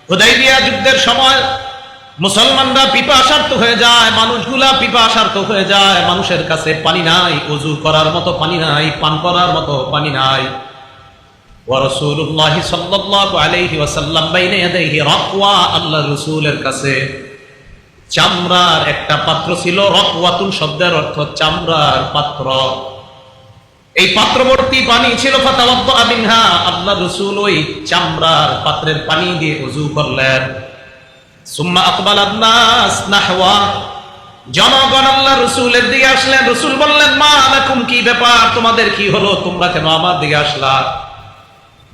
হুদাইবিয়া যুদ্ধের সময় মুসলমানরা পিপাসার্ত হয়ে যায়, মানুষগুলা পিপাসার্ত হয়ে যায়, মানুষের কাছে পানি নাই, ওযু করার মতো পানি নাই, পান করার মতো পানি নাই। ওয়া রাসূলুল্লাহ সাল্লাল্লাহু আলাইহি ওয়াসাল্লাম বাইনা ইয়াদাইহি রাকওয়া, আল্লাহর রাসূলের কাছে চামড়ার একটা পাত্র ছিল। রাকওয়াতুন শব্দের অর্থ চামড়ার পাত্র। এই পাত্রবর্তী পানি ছিল। ফাতাওয়াদ্দা মিনহা, আল্লাহর রাসূল ওই চামড়ার পাত্রের পানি দিয়ে ওযু করলেন। সুম্মা আকবালান নাস নাহওয়া, জনগণ আল্লাহর রাসূলের দিকে আসলেন। রাসূল বললেন, মা লাকুম, কি ব্যাপার, তোমাদের কি হলো, তোমরা কেন আমার দিকে আসলা?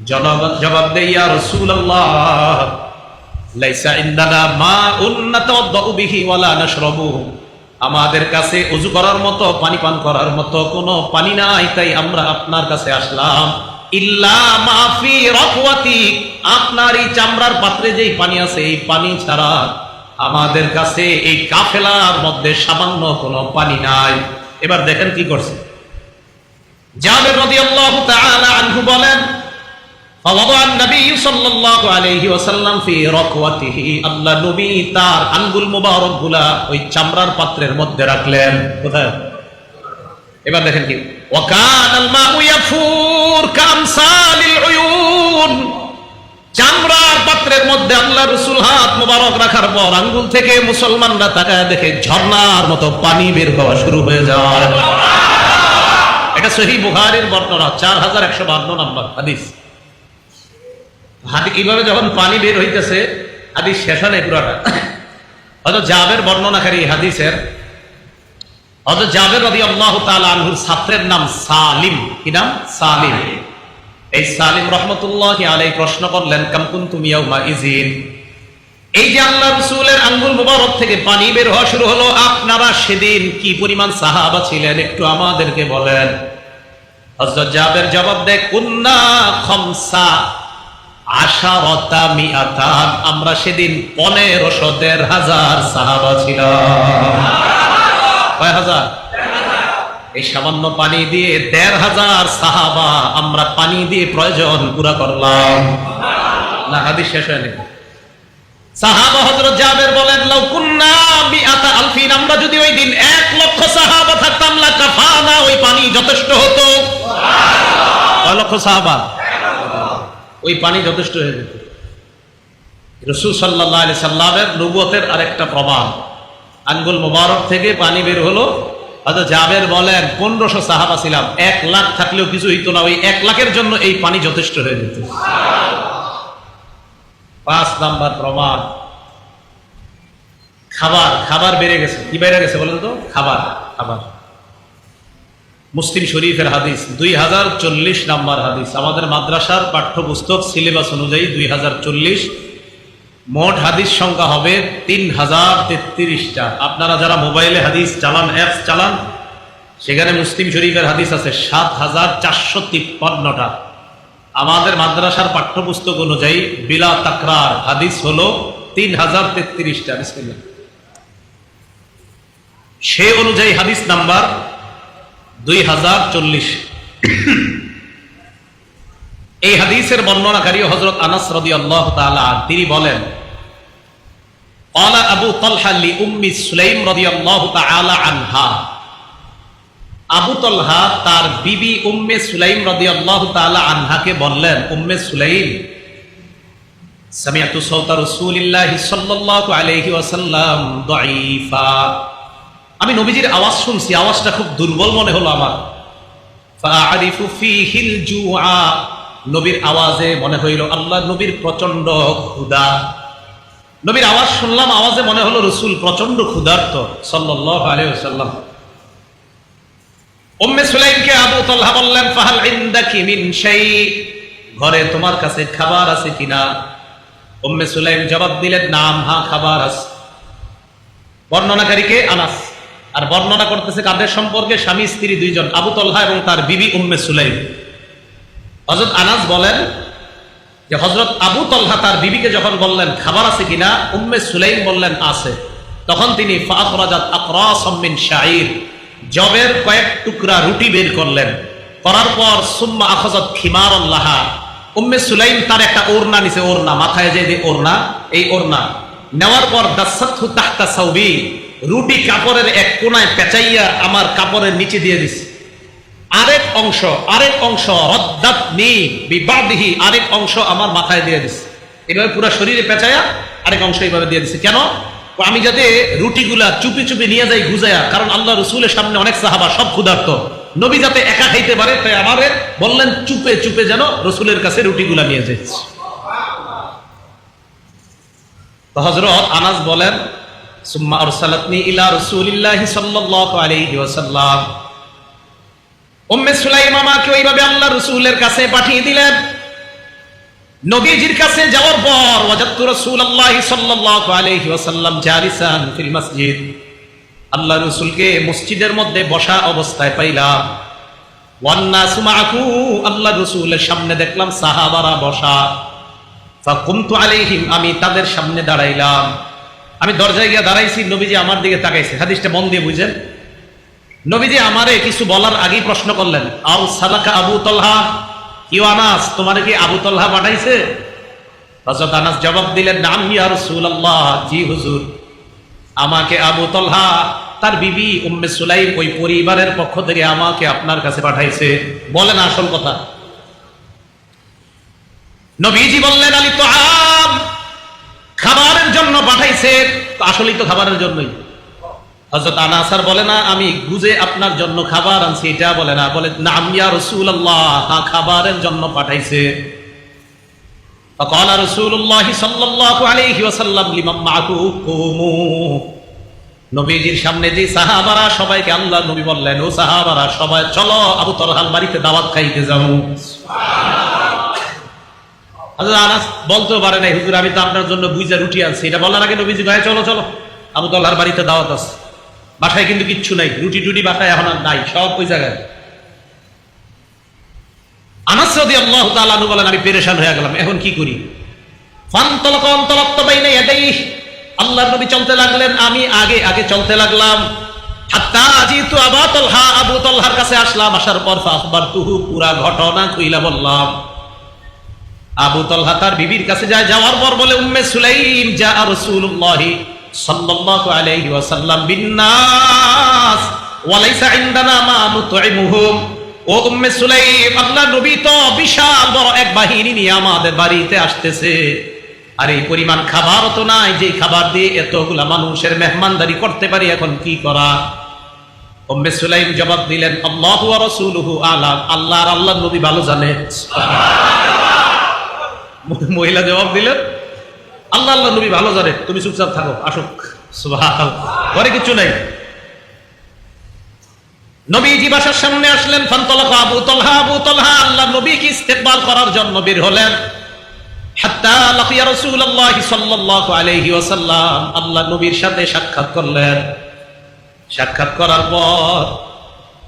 জনগণ জবাব দেয়, ইয়া রাসূলুল্লাহ, লাইসা ইনদানা মাউন নাতাওয়াদ্দাউ বিহি ওয়ালা নাশরাবু, আমাদের কাছে ওযু করার মতো, পানি পান করার মতো কোনো পানি নাই, তাই আমরা আপনার কাছে আসলাম। ইল্লা মা ফি রাকওয়াতি, আপনার এই চামড়ার পাত্রে যেই পানি আছে এই পানি ছাড়া আমাদের কাছে এই কাফেলার মধ্যে সামান্য কোনো পানি নাই। এবার দেখেন কি করছে। জাবের রাদিয়াল্লাহু তাআলা আনহু বলেন, ফাওয়াদা নবী সাল্লাল্লাহু আলাইহি ওয়াসাল্লাম ফি রাকওয়াতিহি, আল্লাহ নবী তার আঙ্গুল মুবারকগুলা ওই চামড়ার পাত্রের মধ্যে রাখলেন। কোথায়? এবার দেখেন কি, ওয়া কানাল মাউ ইয়াফুর কামসালিল উয়ুন, চামড়ার পাত্রের মধ্যে আল্লাহ রাসূল হাত মুবারক রাখার পর আঙ্গুল থেকে মুসলমানরা তাকায় দেখে ঝর্ণার মতো পানি বের হওয়া শুরু হয়ে যায়। এটা সহিহ বুখারীর বর্ণনা, 4152 নম্বর হাদিস। হাদিস এইভাবে যখন পানি বের হইতেছে, হাদিস শেষ হয় পুরাটা। হযরত জাবের বর্ণনাকারী হাদিসের, হযরত জাবের রাদিয়াল্লাহু তাআলা আনহুর ছাত্রের নাম সালিম। কি নাম? সালিম। এই সালিম রাহমাতুল্লাহি আলাইহি প্রশ্ন করলেন, কাম কুনতুম ইয়াউমা ইযিন, এই যে আল্লাহ রাসূলের আঙ্গুল মুবারক থেকে পানি বের হওয়া শুরু হলো, আপনারা সেদিন কি পরিমাণ সাহাবা ছিলেন একটু আমাদেরকে বলেন। হযরত জাবের জবাব দেয়, কুন্না খামসা আশারাতা মিআতান, আমরা সেদিন 1500 সাহাবা ছিলাম। কয় হাজার? এই সামান্য পানি দিয়ে 1500 সাহাবা আমরা পানি দিয়ে প্রয়োজন পুরা করলাম। না, হাদিস শেষ হয়নি। সাহাবা হযরত জাবের বলেন, লাউ কুন্না মিআতা আলফিন, আমরা যদি ওই দিন 1,00,000 সাহাবা থাকতাম, লা কাফানা, ওই পানি যথেষ্ট হতো। সুবহানাল্লাহ। কয় লক্ষ সাহাবা? ওই পানি যথেষ্ট হয়ে যেত। রাসূল সাল্লাল্লাহু আলাইহি সাল্লামের নবুয়তের আরেকটা প্রমাণ, আঙ্গুল মোবারক থেকে পানি বের হলো। হযরত জাবের বলেন, 1500 সাহাবা ছিলাম, 1,00,000 থাকলেও কিছু হইতো না, ওই 1,00,000-এর জন্য এই পানি যথেষ্ট হয়ে যেত। 5 নাম্বার প্রমাণ, খাবার। খাবার বেড়ে গেছে। কি বেড়ে গেছে বলেন তো? খাবার। খাবার মুসলিম শরীফের হাদিস, 2040 নাম্বার হাদিস। আমাদের মাদ্রাসার পাঠ্যপুস্তক সিলেবাস অনুযায়ী 2040, মোট হাদিস সংখ্যা হবে 3033টা। আপনারা যারা মোবাইলে হাদিস চালান, অ্যাপস চালান, সেখানে মুসলিম শরীফের হাদিস আছে 7453টা। আমাদের মাদ্রাসার পাঠ্যপুস্তক অনুযায়ী বিলা তাকরার হাদিস হলো 3033টা। বিসমিল্লাহ। সে অনুযায়ী হাদিস নাম্বার 2040। এই হাদিসের বর্ণনাকারী হযরত আনাস রাদিয়াল্লাহু তাআলা, তিনি বলেন, ক্বালা আবু তালহা লি উম্মি সুলাইম রাদিয়াল্লাহু তাআলা আনহা, আবু তালহা তার বিবি উম্মে সুলাইম রাদিয়াল্লাহু তাআলা আনহাকে বললেন, উম্মে সুলাইম, সামিআতু সাওতা রাসূলিল্লাহি সাল্লাল্লাহু আলাইহি ওয়াসাল্লাম দাঈফা, আমি নবীজির আওয়াজ শুনছি, আওয়াজটা খুব দুর্বল মনে হলো আমার। ফাআরিফু ফীহিল জুআ, নবীর আওয়াজে মনে হইল আল্লাহ নবীর প্রচন্ড ক্ষুধা। নবীর আওয়াজ শুনলাম, আওয়াজে মনে হলো রাসূল প্রচন্ড ক্ষুধার্ত সাল্লাল্লাহু আলাইহি ওয়াসাল্লাম। উম্মে সুলাইমকে আবু তালহা বললেন, ফাহাল ইনদাকি মিন শাই, ঘরে তোমার কাছে খাবার আছে কিনা? উম্মে সুলাইম জবাব দিলেন, নাম, হ্যাঁ খাবার আছে। বর্ণনাকারীকে আনাস, আর বর্ণনা করতেছে কাদের সম্পর্কে? স্বামী স্ত্রী দুইজন, আবু তালহা এবং তার বিবি উম্মে সুলাইম। হযরত আনাস বলেন যে হযরত আবু তালহা তার বিবিকে যখন বললেন খাবার আছে কিনা, উম্মে সুলাইম বললেন আছে। তখন তিনি ফাখরাজাত আকরাসাম মিন শাঈর, জবের কয়েক টুকরা রুটি বের করলেন। করার পর সুম্মা আখাযাত খিমারান লাহা, উম্মে সুলাইম তার একটা ওড়না নিছে, ওড়না, মাথায় যে ওড়না, এই ওড়না নেওয়ার পর দাসাতহু তাহতা সাউবি, রুটি কাপড়ের এক কোনায় পেঁচাইয়া আমার কাপড়ের নিচে দিয়ে দিছে। আরেক অংশ রদ্দাতনি বিবাদিহি, আরেক অংশ আমার মাথায় দিয়ে দিছে। এভাবে পুরো শরীরে পেঁচাইয়া আরেক অংশ এইভাবে দিয়ে দিছে। কেন? আমি যাতে রুটিগুলা চুপি চুপি নিয়ে যাই গুজায়া, কারণ আল্লাহ রসুলের সামনে অনেক সাহাবা সব ক্ষুধার্ত, নবী যাতে একা খাইতে পারে তাই আমারে বললেন চুপে চুপে যেন রসুলের কাছে রুটিগুলা নিয়ে যাই। তো হযরত আনাস বলেন, সুম্মা আরসালাতনি ইলা রাসূলিল্লাহি সাল্লাল্লাহু আলাইহি ওয়াসাল্লাম, উম্মে সুলাইম আমাকে ওইভাবে আল্লাহ রসুলের কাছে পাঠিয়ে দিলেন। নবীজির কাছে যাওয়ার পর ওয়াজাদতু রাসূলুল্লাহি সাল্লাল্লাহু আলাইহি ওয়াসাল্লাম জালিসান ফিল মসজিদ, আল্লাহ রসুলকে মসজিদের মধ্যে বসা অবস্থায় পাইলাম। ওয়ান নাসু মাআহু, আল্লাহ রসুলের সামনে দেখলাম সাহাবারা বসা। ফাকুমতু আলাইহিম, আমি তাদের সামনে দাঁড়াইলাম। আমি দরজায় গিয়ে দাঁড়াইছি, নবীজি আমার দিকে তাকাইছে। হাদিসটা মন দিয়ে বুঝেন। নবীজি আমারে কিছু বলার আগেই প্রশ্ন করলেন, আও সালাকা আবু তালহা, কি আনাস, তোমারে কি আবু তালহা পাঠাইছে? হযরত আনাস জবাব দিলেন, নাম ইয়া রাসূলুল্লাহ, জি হুজুর, আমাকে আবু তালহা তার বিবি উম্মে সুলাইম ওই পরিবারের পক্ষ থেকে আমাকে আপনার কাছে পাঠাইছে। বলেন আসল কথা। নবীজি বললেন, আলী তাআম, খাবারের জন্য পাঠাইছে। আসলেই তো খাবারের জন্যই। হযরত আনাস আর বলে না আমি গুজে আপনার জন্য খাবার আনছি, এটা বলে না, বলে নাম ইয়া রাসূলুল্লাহ, হ্যাঁ খাবারের জন্য পাঠাইছে। ফাকালা রাসূলুল্লাহ সাল্লাল্লাহু আলাইহি ওয়াসাল্লাম লিমান মাআহু কুমু, নবীজির সামনে যে সাহাবারা সবাইকে আল্লাহ নবী বললেন, ও সাহাবারা সবাই চলো আবু তালহার বাড়িতে দাওয়াত খাইতে যাবো। হযরত আনাস বলতেও পারে নাই, হুজুর আমি তো আপনার জন্য বুইজা রুটি আনছি। এটা বলার আগে নবীজি কয় চলো চলো আবু তালহার বাড়িতে দাওয়াত আছে। বাসায় কিন্তু কিচ্ছু নাই, রুটি টুটি বাসায় এখন আর নাই, সব ওই জায়গায়। আনাস রাদিয়াল্লাহু তাআলা আনহু বলেন, আমি পেরেশান হয়ে গেলাম, এখন কি করি? ফানতালাকা আনতালাক্তা বাইনা ইয়াদাইহি, আল্লাহর নবী চলতে লাগলেন, আমি আগে আগে চলতে লাগলাম। হাত্তা আজিতু আবু তালহা, আবু তালহার কাছে আসলাম। আসার পর ফাখবারতুহু, পুরা ঘটনা কইলা বললাম। আবু তালহা তার বিবির কাছে যায়, যাওয়ার পর বলে, উম্মে সুলাইম জা রাসূলুল্লাহি সাল্লাল্লাহু আলাইহি ওয়াসাল্লাম বিন্নাস ওয়া লাইসা ইনদানা মা নুতইমুহুম, ও উম্মে সুলাইম, আল্লাহর নবী তো বিশাল বড় এক বাহিনী নিয়ে আমাদের বাড়িতে আসতেছে, আর এই পরিমাণ খাবার তো নাই যে খাবার দিয়ে এতগুলা মানুষের মেহমানদারি করতে পারি, এখন কি করা? উম্মে সুলাইম জবাব দিলেন, আল্লাহু ওয়া রাসূলুহু আলাম, আল্লাহ আর আল্লাহর নবী ভালো জানে। মহিলা জবাব দিলেন, আল্লাহ আল্লাহ নবী ভালো জানে, তুমি চুপচাপ থাকো, আসুক। সুবহানাল্লাহ, ঘরে কিছু নাই। নবীজি বাসার সামনে আসলেন। ফানতালাকা আবু তালহা, আবু তালহা আল্লাহ নবীকে ইস্তেকবাল করার জন্য বের হলেন। হাত্তা লাকিয়া রাসূলুল্লাহ সাল্লাল্লাহু আলাইহি ওয়াসাল্লাম, আল্লাহ নবীর সাথে সাক্ষাৎ করলেন। সাক্ষাৎ করার পর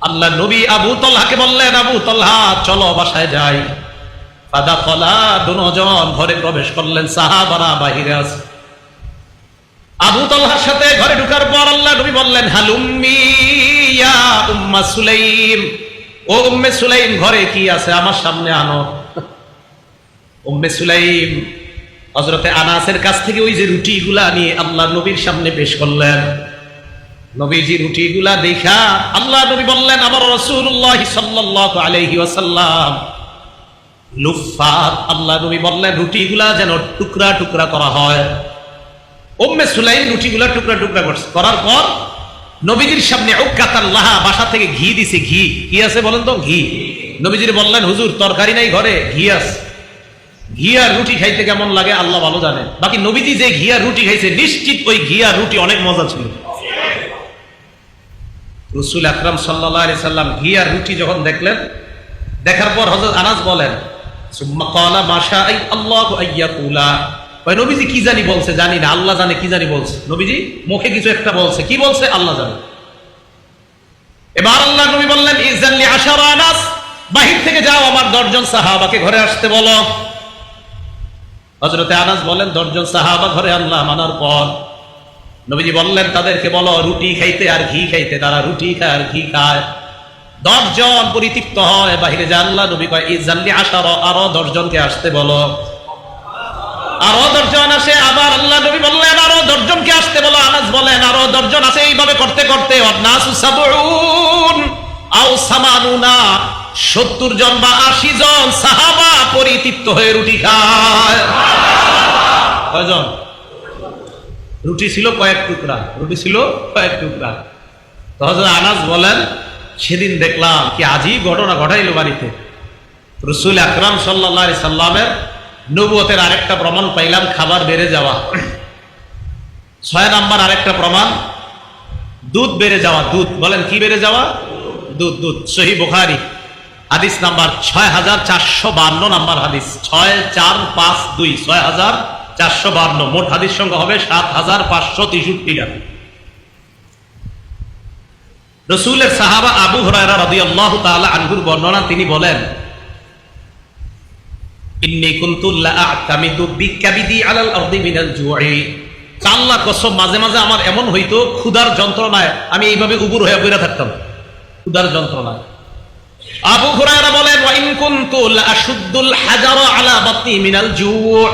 আল্লাহ নবী আবু তালহাকে বললেন, আবু তালহা চলো বাসায় যাই। ফাদাখালা, দুজন ঘরে প্রবেশ করলেন, সাহাবারা বাহিরে আছে। আবু তালহার সাথে ঘরে ঢোকার পর আল্লাহ নবী বললেন, হালুম্মি ইয়া উম্মা সুলাইম, ও উম্মে সুলাইম ঘরে কি আছে আমার সামনে আনো। উম্মে সুলাইম হযরতে আনাসের কাছ থেকে ওই যে রুটিগুলা নিয়ে আল্লাহ নবীর সামনে পেশ করলেন। নবীজি রুটিগুলা দেখা আল্লাহ নবী বললেন, আমার রাসূলুল্লাহ সাল্লাল্লাহু আলাইহি ওয়াসাল্লাম লুফাত, আল্লাহ নবী বললেন রুটিগুলা যেন টুকরা টুকরা করা হয়। উম্মে সুলাইম রুটিগুলা টুকরা টুকরা করার পর নবীজির সামনে উকাতাল্লাহ, বাসা থেকে ঘি দিছে। ঘি কি আছে বলেন তো? ঘি। নবীজির বললেন, হুজুর তরকারি নাই ঘরে, ঘি আছে। ঘি আর রুটি খাইতে কেমন লাগে আল্লাহ ভালো জানে। বাকি নবীজি যে ঘি আর রুটি খাইছে, নিশ্চিত ওই ঘি আর রুটি অনেক মজা ছিল। রাসূল আকরাম সাল্লাল্লাহু আলাইহি সাল্লাম ঘি আর রুটি যখন দেখলেন, দেখার পর হযরত আনাস বলেন, সুম্মা ক্বালা মা শাআ আল্লাহু আইয়াকুলা, ওই নবীজি কি জানি বলছে, জানি না, আল্লাহ জানে কি জানি বলছে। নবীজি মুখে কিছু একটা বলছে, কি বলছে আল্লাহ জানে। এবার আল্লাহ নবী বললেন, ইযাল্লি আশারা আনাস, বাহির থেকে যাও আমার 10 জন সাহাবাকে ঘরে আসতে বলো। হযরতে আনাস বলেন, 10 জন সাহাবা ঘরে আনলাম। আনার পর নবীজি বললেন, তাদেরকে বলো রুটি খাইতে আর ঘি খাইতে। তারা রুটি খায় আর ঘি খায়। 10 জন পরিতৃপ্ত হয়, বাহিরে যা। আল্লাহ নবী কয়, ইযাল্লি আশারা, আরো 10 জনকে আসতে বলো। আরো 10 জন আসে। আবার আল্লাহ বলেন আরো 10 জন আছে এইভাবে করতে করতে ওয়ান্নাসু সাবউন আও সামানুনা 70 জন বা 80 জন সাহাবা পরিতৃপ্ত হয়ে রুটি খায়। কয়জন? রুটি ছিল কয়েক টুকরা, রুটি ছিল কয়েক টুকরা। তো হযরত আনাস বলেন সেদিন দেখলাম কি আজীব ঘটনা ঘটাইলো বাড়িতে। রাসূল আকরাম সাল্লাল্লাহু আলাইহি সাল্লামের নবুয়তের আরেকটা প্রমাণ পাইলাম, খাবার বেড়ে যাওয়া। 6 নাম্বার আরেকটা প্রমাণ, দুধ বেড়ে যাওয়া। দুধ বলেন কি বেড়ে যাওয়া? দুধ। দুধ সহিহ বুখারী হাদিস নাম্বার 6452 নাম্বার হাদিস, 6452 6452, মোট হাদিস সংখ্যা হবে 7563টা। রাসূলের সাহাবা আবু হুরায়রা রাদিয়াল্লাহু তাআলা আনহুর বর্ণনা, তিনি বলেন ইন্নী কুনতু লা আ'তামিদু বিকাবিদি আলাল আরদি মিনাল জু'i। আল্লাহ কসম, মাঝে মাঝে আমার এমন হইতো ক্ষুধার যন্ত্রণায় আমি এইভাবে উবুর হয়ে বইরা থাকতাম, ক্ষুধার যন্ত্রণায়। আবু হুরায়রা বলেন ওয়া ইন কুনতু লা আশুদ্দুল হাজারা আলা বাতনি মিনাল জু'।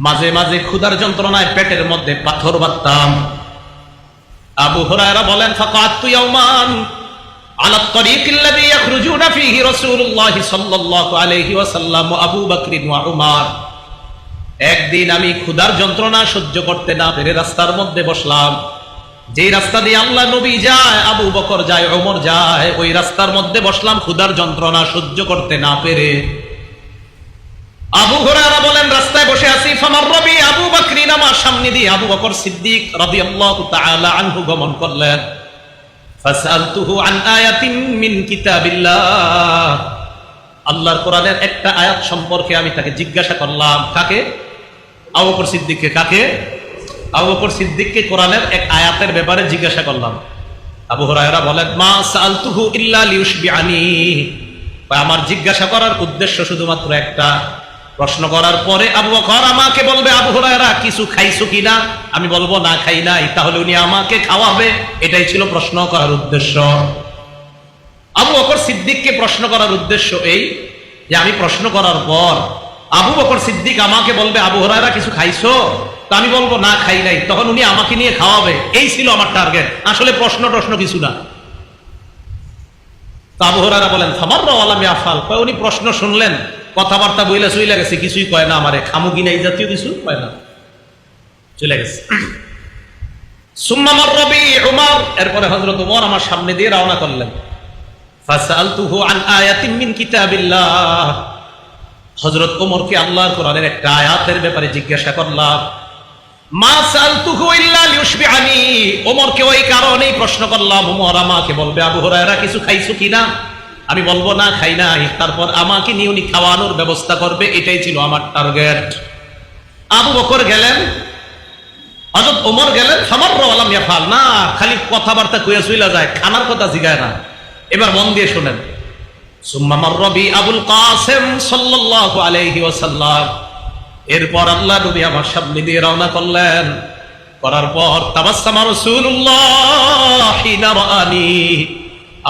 মাঝে মাঝে ক্ষুধার যন্ত্রণায় পেটের মধ্যে পাথর বাঁধতাম। আবু হুরায়রা বলেন ফাকাতু ইয়াওমান আলা আত-তারিক আল্লাযী ইয়াখরুজুনা ফীহি রাসূলুল্লাহ সাল্লাল্লাহু আলাইহি ওয়াসাল্লাম ওয়া আবু বকর ওয়া উমর। একদিন আমি ক্ষুধার যন্ত্রণা সহ্য করতে না পেরে রাস্তার মধ্যে বসলাম। যেই রাস্তা দিয়ে আল্লাহ নবী যায়, আবু বকর যায়, ওমর যায়, ওই রাস্তার মধ্যে বসলাম ক্ষুধার যন্ত্রণা সহ্য করতে না পেরে। আবু হুরায়রা বলেন রাস্তায় বসে আছি, ফামাররা বি আবু বকর, আমার সামনে দিয়ে আবু বকর সিদ্দিক রাদিয়াল্লাহু তাআলা আনহু গমন করলেন। ফাসআলতুহু আন আয়াতিন মিন কিতাবিল্লাহ, আল্লাহর কোরআনের একটা আয়াত সম্পর্কে আমি তাকে জিজ্ঞাসা করলাম। কাকে? আবু বকর সিদ্দিককে। কাকে? আবু বকর সিদ্দিককে কোরআনের এক আয়াতের ব্যাপারে জিজ্ঞাসা করলাম। আবু হুরায়রা বলেন মা সাআলতুহু ইল্লা লিউশবিআনি, আমার জিজ্ঞাসা করার উদ্দেশ্য শুধুমাত্র একটা। প্রশ্ন করার পরে আবু বকর আমাকে বলবে আবু হুরায়রা কিছু খাইছো কিনা? আমি বলবো না খাই নাই, তাহলে উনি আমাকে খাওয়াবে। এটাই ছিল প্রশ্ন করার উদ্দেশ্য। আবু বকর সিদ্দিককে প্রশ্ন করার উদ্দেশ্য এই যে আমি প্রশ্ন করার পর আবু বকর সিদ্দিক আমাকে বলবে আবু হুরায়রা কিছু খাইছো? তো আমি বলবো না খাই নাই, তখন উনি আমাকে নিয়ে খাওয়াবে। এই ছিল আমার টার্গেট, আসলে প্রশ্ন কিছু না। তো আবু হুরায়রা বলেন ফামাররা ওয়া লাম ইয়াফআল, উনি প্রশ্ন শুনলেন, কথাবার্তা বইলা চলে গেছে, কিছুই কয় না আমারে, খামু কিনা এই জাতীয় কিছু কয় না, চলে গেছে। সুম্মা মাররা বি উমর, এরপরে হযরত ওমর আমার সামনে দিয়ে রওনা করলেন। ফাসআলতুহু আন আয়াতিন মিন কিতাবিল্লাহ, হযরত ওমরকে আল্লাহর কোরআনের একটা আয়াতের ব্যাপারে জিজ্ঞাসা করলাম। মা সাআলতুহু ইল্লা লিউশবিআনি, ওমরকে ওই কারণেই প্রশ্ন করলাম, ওমর আমাকে বলবে আবু হুরায়রা কিছু খাইছো কিনা? আমি বলবো না খাই নাই, তারপর আমাকে নিয়ে উনি খাওয়ানোর ব্যবস্থা করবে। এটাই ছিল আমার টার্গেট। আবু বকর গেলেন, হযরত ওমর গেলেন, ফামাররা ওয়া লাম ইয়াফআল, না খালি কথাবার্তা কইয়া চইলা যায়, খানার কথা জিগায় না। এবার মন দিয়ে শুনেন। সুম্মা মাররা বি আবুল কাসিম সাল্লাল্লাহু আলাইহি ওয়াসাল্লাম, এরপর আল্লাহ নবী আমার সামনে দিয়ে রওনা করলেন। করার পর তাবাসসামা রাসূলুল্লাহ হিনা রাআনি,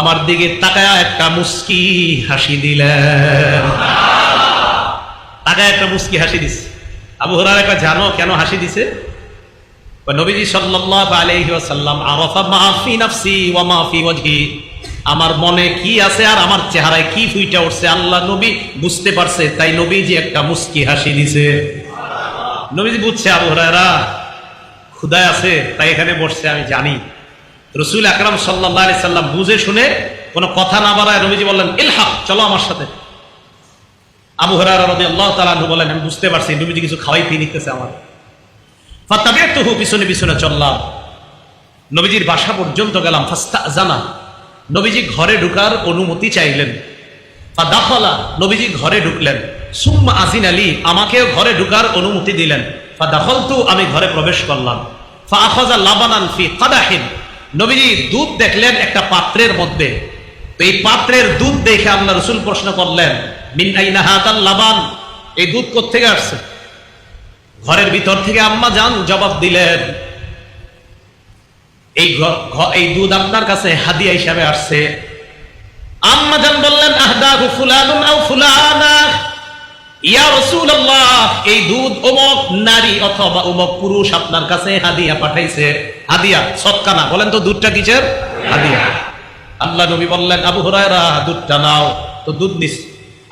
আমার দিকে তাকায়া একটা মুস্কি হাসি দিলেন। তাকায়া একটা মুস্কি হাসি দিছে। আবু হুরায়রা জানো কেন হাসি দিছে? নবীজি সাল্লাল্লাহু আলাইহি ওয়াসাল্লাম আরাফা মা ফি নাফসি ওয়া মা ফি ওয়াজহি, আমার মনে কি আছে আর আমার চেহারায় কি ফুইটা উঠছে আল্লাহ নবী বুঝতে পারছে, তাই নবীজি একটা মুস্কি হাসি দিছে। নবীজি বুঝছে আবু হুরায়রা ক্ষুধায় আছে, তাই এখানে বসছে, আমি জানি। রাসূল আকরাম সাল্লাল্লাহু আলাইহি সাল্লাম বুঝে শুনে কোনো কথা না বাড়ায় নবীজি বললেন ইলহাক, চলো আমার সাথে। আবু হুরায়রা রাদিয়াল্লাহু তাআলা আনহু বলেন আমি বুঝতে পারছি নবীজি কিছু খাওয়াইতে নিতেছে আমার। ফাতাবিতুহু, পিছনে পিছনে চললাম, নবীজির বাসা পর্যন্ত গেলাম। ফাস্তাজানা, নবীজি ঘরে ঢুকার অনুমতি চাইলেন। ফাদাখালা, নবীজি ঘরে ঢুকলেন। সুম্মা আজিনা লি, আমাকেও ঘরে ঢুকার অনুমতি দিলেন। ফাদাখালতু, আমি ঘরে প্রবেশ করলাম। ফাআখাযা লাবানান ফি কাদাহিন, নবীজি দুধ দেখলেন একটা পাত্রের মধ্যে। তো এই পাত্রের দুধ দেখে আল্লাহ রাসূল প্রশ্ন করলেন মিন আইনা হাদাল লাবান, এই দুধ কোত্থেকে আসছে? ঘরের ভিতর থেকে আম্মা জান জবাব দিলেন এই দুধ আপনার কাছে হাদিয়া হিসাবে আসছে। আম্মা জান বললেন আহদাহু ফুলানুন আও ফুলানা, ইয়া রাসূলুল্লাহ, এই দুধ অমুক নারী অথবা অমুক পুরুষ আপনার কাছে হাদিয়া পাঠাইছে। হাদিয়া, সদকা না। বলেন তো দুধটা কিসের? হাদিয়া। আল্লাহ নবী বললেন, আবু হুরায়রা দুধটা নাও। তো দুধ নিস।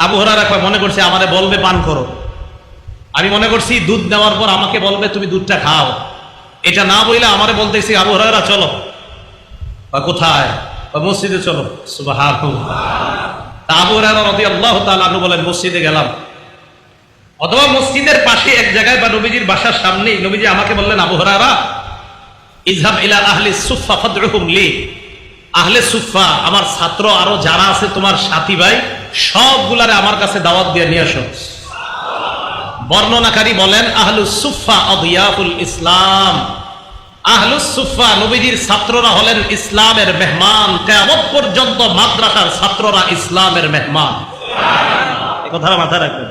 আবু হুরায়রা কয়, মনে করছে আমারে বলবে পান করো। আমি মনে করছি দুধ নেওয়ার পর আমাকে বলবে তুমি দুধটা খাও। এটা না বইলে আমারে বলতেছি, আবু হুরায়রা চলো। কোথায়? মসজিদে চলো। সুবহানাল্লাহ। আবু হুরায়রা রাদিয়াল্লাহু তাআলা আনহু বলেন, মসজিদে গেলাম। অথবা মসজিদের পাশে এক জায়গায় বা নবীজির বাসার সামনেই নবীজি আমাকে বললেন, আবু হুরায়রা ইযহাব ইলা আহলি সুফফা ফাদউহুম লি। আহলে সুফফা, আমার ছাত্র আরো যারা আছে তোমার সাথী ভাই, সবগুলারে আমার কাছে দাওয়াত দিয়ে নিয়ে আসো। বর্ণনাকারী বলেন, আহলুস সুফফা আদিয়াফুল ইসলাম। আহলুস সুফফা নবীজির ছাত্ররা হলেন ইসলামের মেহমান। কিয়ামত পর্যন্ত মাদ্রাসার ছাত্ররা ইসলামের মেহমান। এই কথাটা মাথায় রাখবেন।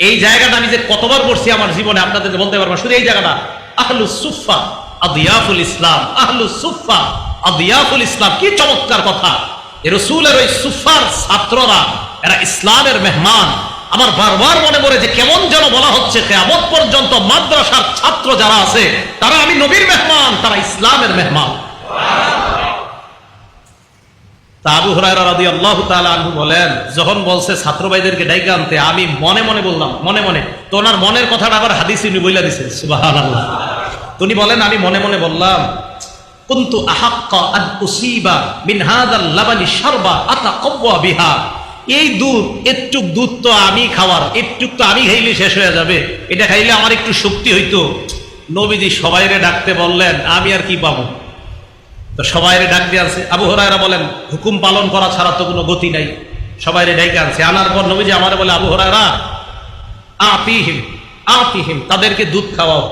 এই জায়গাটা আমি যে কতবার পড়ছি আমার জীবনে আপনাদের বলতে পারবো। শুধু এই জায়গাটা, আহলুস সুফফা আদিয়াফুল ইসলাম, আহলুস সুফফা আদিয়াফুল ইসলাম। কি চমৎকার কথা! রাসূলের ওই সুফফার ছাত্ররা এরা ইসলামের মেহমান। আমার বারবার মনে পড়ে যে কেমন যেন বলা হচ্ছে কিয়ামত পর্যন্ত মাদ্রাসার ছাত্র যারা আছে তারা আমি নবীর মেহমান, তারা ইসলামের মেহমান। আবু হুরায়রা রাদিয়াল্লাহু তাআলা আনহু বলেন, যখন বলছে ছাত্র ভাইদেরকে ডাইকা আনতে, আমি মনে মনে বললাম, মনে মনে। তো ওনার মনের কথাটা আবার হাদিসে উনি বইলা দিয়েছেন। সুবহানাল্লাহ। উনি বলেন, আমি মনে মনে বললাম, কুনতু আহাক্কা আন উসিবা মিন হাযাল লাবানি শারবা আতাকাওয়া বিহা। এই দুধ, একটু দুধ তো আমি খাওয়ার, একটু তো আমি খাইলে শেষ হয়ে যাবে। এটা খাইলে আমার একটু শক্তি হইতো। নবীজি সবাইরে ডাকতে বললেন, আমি আর কি পাবো? তো সবাইরে ডাক দিয়ে আনছে। আবু হুরায়রা বলেন, হুকুম পালন করা ছাড়া তো কোনো গতি নাই। সবাইরে ডাইকে আনছে। আনার পর নবীজি আমারে বলে, আবু হুরায়রা আতিহিম আতিহিম, তাদেরকে দুধ খাওয়াও।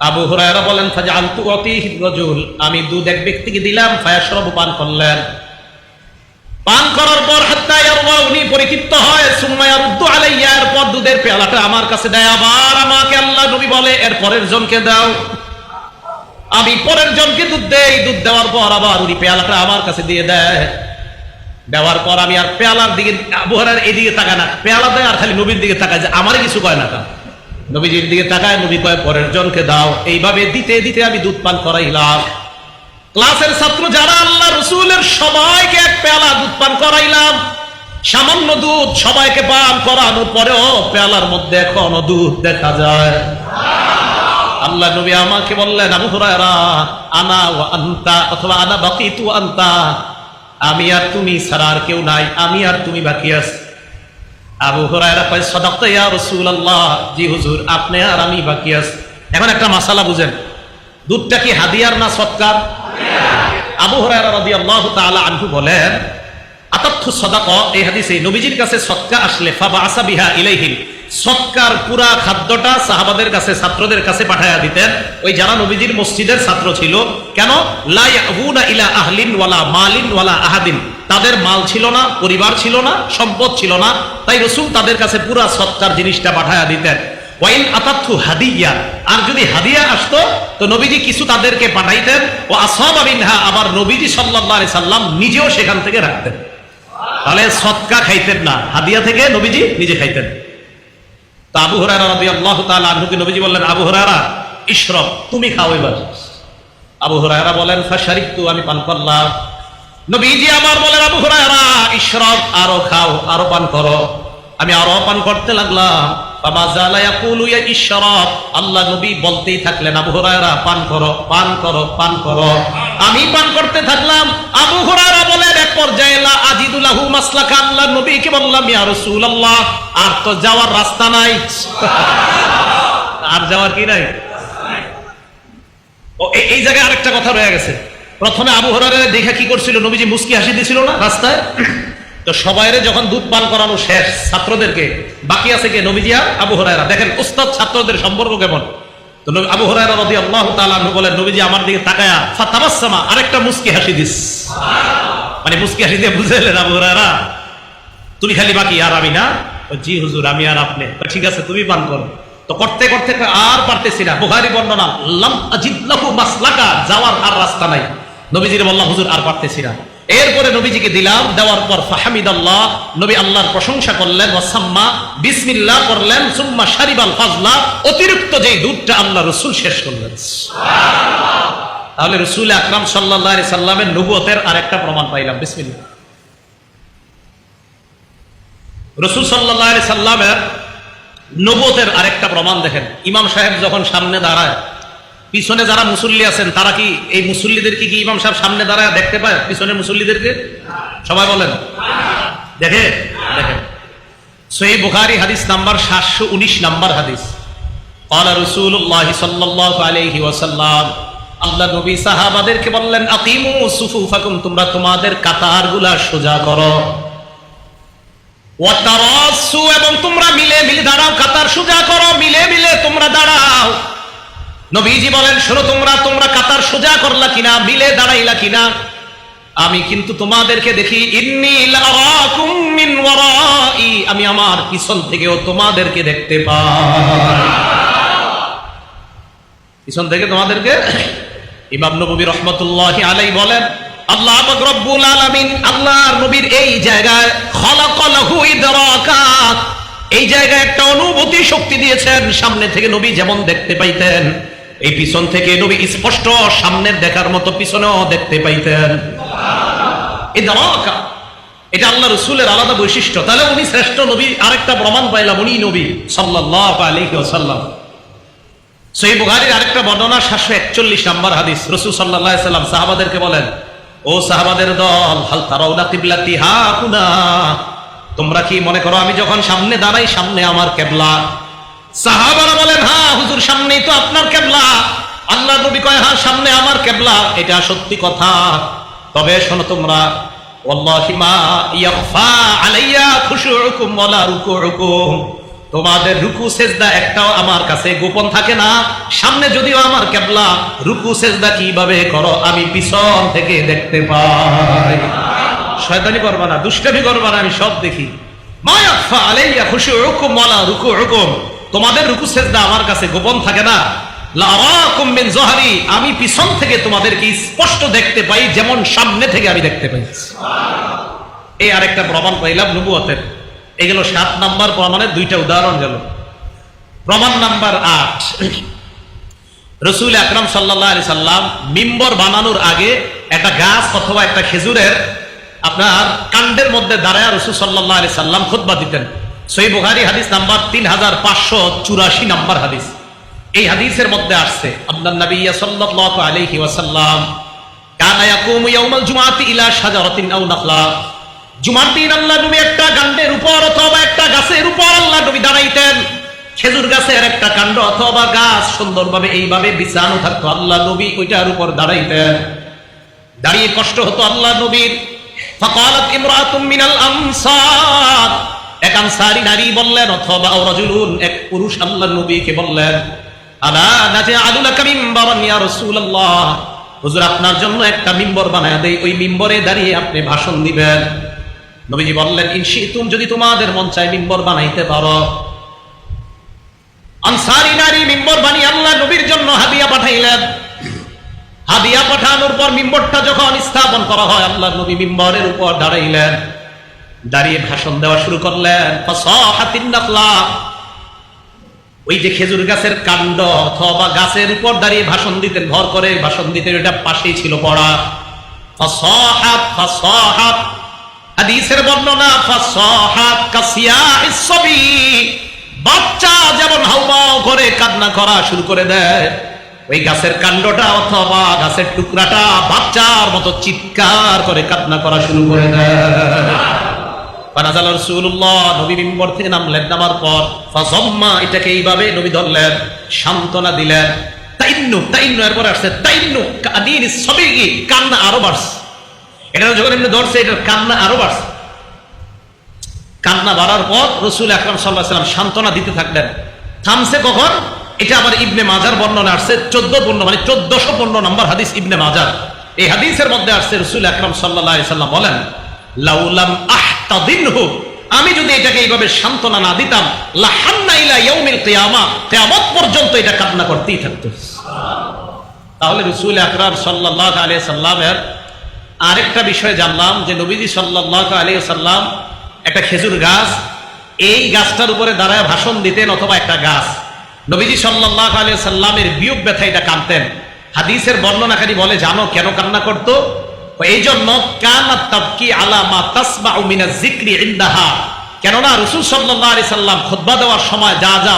আবু হুরায়রা বলেন, ফাজআলতু আতিহির রাজুল, আমি দুধ এক ব্যক্তিকে দিলাম। ফায়াশরাবু, পান করলেন। পান করার পর হাত্তা ইয়ারওয়া, উনি পরিতৃপ্ত হয়। সুম্মা ইয়ারুদ্দু আলাইয়া, এরপর দুধের পেয়ালাটা আমার কাছে দেয়। আবার আমাকে আল্লাহ নবী বলে, এর পরের জনকে দাও। আমি পরের জনকে দুধ দেই। দুধ দেওয়ার পর আবার উনি পেয়ালাটা আমার কাছে দিয়ে দেয়। দেওয়ার পর আমি আর পেয়ালার দিকে, আবু হুরায়রা এদিকে তাকায় না, পেয়ালা দেয় আর খালি নবীর দিকে তাকায়, যে আমারই কিছু কয় না। নবীজির দিকে তাকায়, নবী কয় পরের জনকে দাও। এইভাবে দিতে দিতে আমি দুধ পান করাইলাম। ক্লাসের ছাত্র যারা, আল্লাহ রাসূলের সবাইকে এক পেয়ালা দুধ পান করাইলাম। সামান্য দুধ সবাইকে পান করানোর পরেও পেয়ালার মধ্যে এখনো দুধ দেখা যায়। আল্লাহ নবী আমাকে বললেন, আবু হুরায়রা আনা ওয়া আনতা, অথবা আনা বাকিতু আনতা, আমি আর তুমি ছাড়া আর কেউ নাই, আমি আর তুমি বাকি আছি। আবু হুরায়রা কয়, সাদাকতা ইয়া রাসূলুল্লাহ, জি হুজুর, আপনি আর আমি বাকি আছি। এখন একটা মাসালা বুঝেন, দুধটা কি হাদিয়ার না সৎকার? আবু হুরায়রা রাদিয়াল্লাহু তাআলা আনহু বলেন, আতাতু সাদাকা, এই হাদিসে নবীজির কাছে সদকা আসলে ফাবাআসা বিহা ইলাইহিম, সৎকার পুরা খাদ্যটা সাহাবাদের কাছে, ছাত্রদের কাছে পাঠায়া দিতেন। ওই যারা নবীজির মসজিদের ছাত্র ছিল। কেন? লা ইয়াহুনা ইলা আহলিন ওয়ালা মালিন ওয়ালা আহাদিন, তাদের মাল ছিল না, পরিবার ছিল না, সম্পদ ছিল না, তাই রাসূল তাদের কাছে পুরা সৎকার জিনিসটা পাঠায়া দিতেন। ওয়াইন আতাতু হাদিয়া, আর যদি হাদিয়া আসতো তো নবীজি কিছু তাদেরকে পাঠাইতেন। ও আসহাবা মিনহা, আবার নবীজি সাল্লাল্লাহু আলাইহি সাল্লাম নিজেও সেখান থেকে রাখতেন। তাহলে সৎকা খাইতেন না, হাদিয়া থেকে নবীজি নিজে খাইতেন। তো আবু হুরায়রা রাদিয়াল্লাহু তাআলা আনহুকে নবীজি বললেন, আবু হুরায়রা ইশরাব, তুমি খাও এবার। আবু হুরায়রা বলেন, ফাশারিবতু, আমি পান করলাম। নবীজি আমার বলেন, আবু হুরায়রা ইশরাব, আরো খাও, আরো পান করো। আমি আরো পান করতে লাগলাম। ফামা যালা ইয়াকুলু ইয়া ইশরাব, আল্লাহ নবী বলতেই থাকলেন, আবু হুরায়রা পান করো, পান করো, পান করো। আমি পান করতে থাকলাম। আবু হুরায়রা বলেন, এক পর্যায়ে লা আজিদু লাহু মাসলাকা, আল্লাহ নবীকে বললাম, ইয়া রাসূলুল্লাহ, আর তো যাওয়ার রাস্তা নাই। আর যাওয়ার কি নাই? ও এই জায়গায় আরেকটা কথা রয়ে গেছে। প্রথমে আবু হুরায়রা দেখে কি করছিল, নবীজি মুস্কি হাসি দিছিল না রাস্তায়। তো সবাইরে যখন দুধ পান করানো শেষ, ছাত্রদেরকে, বাকি আছে কে? নবীজি আর আবু হুরায়রা। দেখেন উস্তাদ ছাত্রদের সম্পর্ক কেমন। তো আবু হুরায়রা রাদিয়াল্লাহু তাআলা আনহু বলেন, নবীজি আমার দিকে তাকায়া ফাতাবাসসামা, আরেকটা মুস্কি হাসি দিস। মানে মুস্কি হাসি দিয়ে বুঝাইলেন, আবু হুরায়রা তুমি খালি বাকি, আর আমি না। জি হুজুর, আমি আর আপনি। ঠিক আছে, তুমি পান করো। তো করতে করতে আর পারতেছি না। বুখারী বর্ণনা, লাম আজিদ লাহু মাসলাকা, যাওয়ার আর রাস্তা নাই। নবীজির বললাম, হুজুর আর পারতেছি না। এরপরে নবীজিকে দিলাম, দেওয়ার পর ফাহামিদাল্লাহ, নবী আল্লাহর প্রশংসা করলেন, ওয়াসাম্মা, বিসমিল্লাহ করলেন, সুম্মা শারিবাল ফাজলা, অতিরিক্ত যে দুধটা আল্লাহ রাসূল শেষ করলেন। তাহলে রাসূল আকরাম সাল্লাল্লাহু আলাইহি সাল্লামের নবুয়তের আরেকটা প্রমাণ পাইলাম। বিসমিল্লাহ। রাসূল সাল্লাল্লাহু আলাইহি সাল্লামের নবুয়তের আরেকটা প্রমাণ দেখেন। ইমাম সাহেব যখন সামনে দাঁড়ায়, পিছনে যারা মুসল্লি আছেন তারা কি এই মুসল্লিদেরকে কি ইমাম সাহেব সামনে দাঁড়ায় দেখতে পায় পিছনের মুসল্লিদেরকে? সবাই বলেন দেখে। দেখেন সহিহ বুখারী হাদিস নাম্বার 719 নাম্বার হাদিস। ক্বালা রাসূলুল্লাহ সাল্লাল্লাহু আলাইহি ওয়াসাল্লাম, আল্লাহ নবী সাহাবাদেরকে বললেন, আকিমু সুফুফাকুম, তোমরা তোমাদের কাতারগুলা সোজা করো। ওয়া তারাসু, এবং তোমরা মিলে মিলে দাঁড়াও, কাতার সোজা করো, মিলে মিলে তোমরা দাঁড়াও। নবীজি বলেন, শোনো, তোমরা কাতার সোজা করলা কিনা, মিলে দাঁড়াইলা কিনা? আমি কিন্তু তোমাদেরকে দেখি, ইন্নী লারাকুম মিন ওয়ারাই, আমি আমার পিছন থেকেও তোমাদেরকে দেখতে পাই। পিছন থেকে তোমাদেরকে। ইমাম নববী রাহমাতুল্লাহি আলাইহি বলেন, আল্লাহ পাক রব্বুল আলামিন আল্লাহর নবীর এই জায়গায় খলাকালাহু ইদরাকাত, এই জায়গায় একটা অনুভূতি শক্তি দিয়েছেন। সামনে থেকে নবী যেমন দেখতে পাইতেন, এই পিছন থেকে নবী স্পষ্ট সামনের দেখার মতো পিছনেও দেখতে পাইতেন। ইদরাকা, এটা আল্লাহ রাসূলের আলাদা বৈশিষ্ট্য। তাহলে উনি শ্রেষ্ঠ নবী, আরেকটা প্রমাণ পাইলাম, উনি নবী সাল্লাল্লাহু আলাইহি ওয়াসাল্লাম। সহিহ বুখারীর আরেকটা বর্ণনা 741 নাম্বার হাদিস। রাসূল সাল্লাল্লাহু আলাইহি ওয়াসাল্লাম সাহাবাদেরকে বলেন, ও সাহাবাদের দল, হাল তারাউনা কিবলাতি হাকুনা, তোমরা কি মনে করো আমি যখন সামনে দাঁড়াই সামনে আমার কিবলা? সাহাবারা বলেন, হ্যাঁ হুজুর, সামনেই তো আপনার কিবলা। আল্লাহ নবী কয়, হ্যাঁ সামনে আমার কিবলা। এটা সত্যি কথা, তবে শোনো তোমরা, ওয়াল্লাহি মা ইয়াখফা আলাইয়া খুশুউকুম ওয়ালা রুকুউকুম, তোমাদের রুকু সেজদা একটাও আমার কাছে গোপন থাকে না। সামনে যদিও আমার কিবলা, রুকু সেজদা কিভাবে করো আমি পিছন থেকে দেখতে পাই। শয়তানি করবা না, দুষ্টামি করবা না, আমি সব দেখি। মা ইয়াখফা আলাইয়া খুশুউকুম ওয়ালা রুকুউকুম, তোমাদের রুকু সেজদা আমার কাছে গোপন থাকে না। লারাকুম মিন যহরি, আমি পিছন থেকে তোমাদেরকে স্পষ্ট দেখতে পাই, যেমন সামনে থেকে আমি দেখতে পাই। এই আরেকটা প্রমাণ পাইলাম নবুয়তের। এগুলো 7 নাম্বার প্রমাণের 2টা উদাহরণ গেল। প্রমাণ নাম্বার 8, রাসূল আকরাম সাল্লাল্লাহু আলাইহি সাল্লাম মিম্বর বানানোর আগে একটা গাছ অথবা একটা খেজুরের আপনার কাণ্ডের মধ্যে দাঁড়ায় রাসূল সাল্লাল্লাহু আলাইহি সাল্লাম খুতবা দিতেন। সহিহ বুখারী হাদিস নাম্বার 3584 নাম্বার হাদিস। এই হাদিসের মধ্যে আসছে, আল্লাহর নবী সাল্লাল্লাহু আলাইহি ওয়াসাল্লাম কানা ইয়াকুমু ইয়াউমাল জুমআতি ইলা শাজারাতিন আও নাখলা, জুমার দিন আল্লাহ নবী একটা কাণ্ডের উপর অথবা একটা গাছের উপর আল্লাহ নবী দাঁড়াইতেন। খেজুর গাছের একটা কাণ্ড অথবা গাছ সুন্দরভাবে এইভাবে বিছানো থাকতো, আল্লাহ নবী ওইটার উপর দাঁড়াইতেন। দাঁড়িয়ে কষ্ট হতো আল্লাহ নবীর। ফাকালাত ইমরাতুম মিনাল আনসার, এক আনসারী নারী বললেন, অথবা রাজুলুন, এক পুরুষ আল্লাহ নবীকে বললেন, আলা নাজআলু লাকা মিম্বারান ইয়া রাসূলুল্লাহ, হুজুর আপনার জন্য একটা মিম্বর বানায়া দেই, ওই মিম্বরে দাঁড়িয়ে আপনি ভাষণ দিবেন। নবীজি বললেন, ইনশিতুম, যদি তোমাদের মন চায় মিম্বর বানাইতে পারো। আনসারী নারী মিম্বর বানিয়ে আল্লাহ নবীর জন্য হাদিয়া পাঠাইলেন। হাদিয়া পাঠানোর পর মিম্বরটা যখন স্থাপন করা হয়, আল্লাহ নবী মিম্বরের উপর দাঁড়াইলেন, দাঁড়িয়ে ভাষণ দেওয়া শুরু করলেন। ফাসাহাতিন নাখলা, ওই যে খেজুর গাছের কাণ্ড অথবা গাছের উপর দাঁড়িয়ে ভাষণ দিতেন, ভর করে ভাষণ দিতেন, এটা পাশেই ছিল পড়া। ফাসাহাত, ফাসাহাত, হাদিসের বর্ণনা, ফাসাহাত কাসিয়াইস সাবি, বাচ্চা যেমন হাউমাউ করে কান্না করা শুরু করে দেয়, ওই গাছের কাণ্ডটা অথবা গাছের টুকরাটা বাচ্চার মতো চিৎকার করে কান্না করা শুরু করে দেয়। ফানাজাল রাসূলুল্লাহ, নবী মিম্বর থেকে নামলেন, নামার পর ফাযাম্মা, এটাকে এইভাবে নবী ধরলেন, সান্ত্বনা দিলেন। তাইন্নু, তাইন্নু এরপর আসছে তাইন্নু কাদিনিস সাবিগি, কান্না আরো বাড়ছে। এটা যখন এমনি ধরছে, এটার কান্না আরো বাড়ছে। কান্না বাড়ার পর রাসূল আকরাম সাল্লাল্লাহু আলাইহি ওয়াসাল্লাম সান্ত্বনা দিতে থাকলেন। থামছে কখন? এটা আবার ইবনে মাজার বর্ণনা আসছে 14 মানে 1415 নম্বর হাদিস ইবনে মাজার। এই হাদিসের মধ্যে আসছে রাসূল আকরাম সাল্লাল্লাহু আলাইহি ওয়াসাল্লাম বলেন, লাউলাম আহতাদিনহু, আমি যদি এটাকে এইভাবে সান্ত্বনা না দিতাম, লাহান্না ইলা ইয়াউমিল কিয়ামা, কিয়ামত পর্যন্ত এটা কান্না করতেই থাকতো। তাহলে রাসূল আকরাম সাল্লাল্লাহু আলাইহি ওয়াসাল্লামের আরেকটা বিষয় জানলাম যে নবীজি সাল্লাল্লাহু আলাইহি ওয়াসাল্লাম একটা খেজুর গাছ, এই গাছটার উপরে দাঁড়ায় ভাষণ দিতেন, অথবা একটা গাছ। নবীজি সাল্লাল্লাহু আলাইহি ওয়াসাল্লামের বিয়োগ ব্যথা এটা কাঁদতেন। হাদিসের বর্ণনাকারী বলে, জানো কেন কান্না করতো? এই জন্য কানাত তাবকি আলা মা তাসমাউ মিনাজ যিকরি ইনদাহা, কেননা রাসূল সাল্লাল্লাহু আলাইহি সাল্লাম খুতবা দেওয়ার সময় যা যা